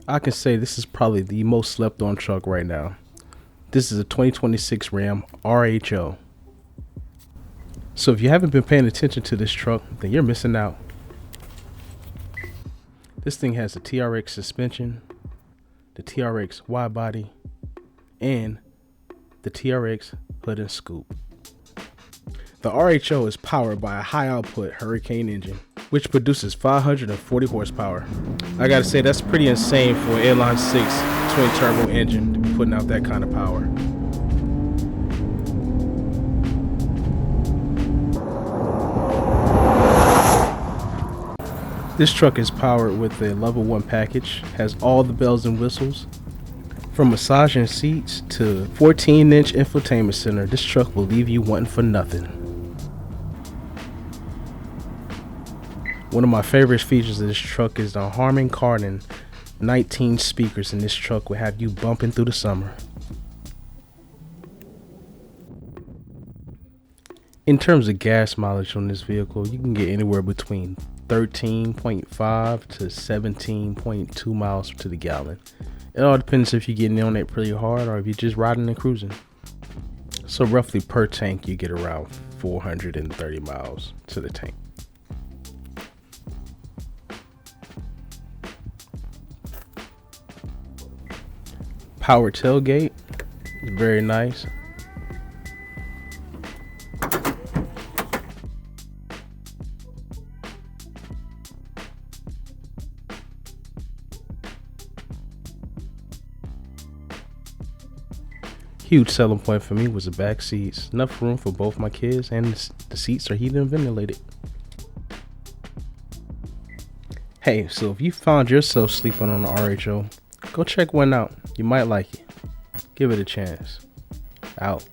I can say this is probably the most slept on truck right now. This is a 2026 Ram RHO. So if you haven't been paying attention to this truck, then you're missing out. This thing has the TRX suspension, the TRX wide body, and the TRX hood and scoop. The RHO is powered by a high output Hurricane engine, which produces 540 horsepower. I gotta say, that's pretty insane for an inline 6 twin turbo engine to be putting out that kind of power. This truck is powered with a level 1 package, has all the bells and whistles. From massaging seats to 14-inch infotainment center, this truck will leave you wanting for nothing. One of my favorite features of this truck is the Harman Kardon 19 speakers in this truck will have you bumping through the summer. In terms of gas mileage on this vehicle, you can get anywhere between 13.5 to 17.2 miles to the gallon. It all depends if you're getting on it pretty hard or if you're just riding and cruising. So roughly per tank, you get around 430 miles to the tank. Power tailgate, very nice. Huge selling point for me was the back seats. Enough room for both my kids, and the seats are heated and ventilated. Hey, so if you found yourself sleeping on the RHO, go check one out. You might like it. Give it a chance. Out.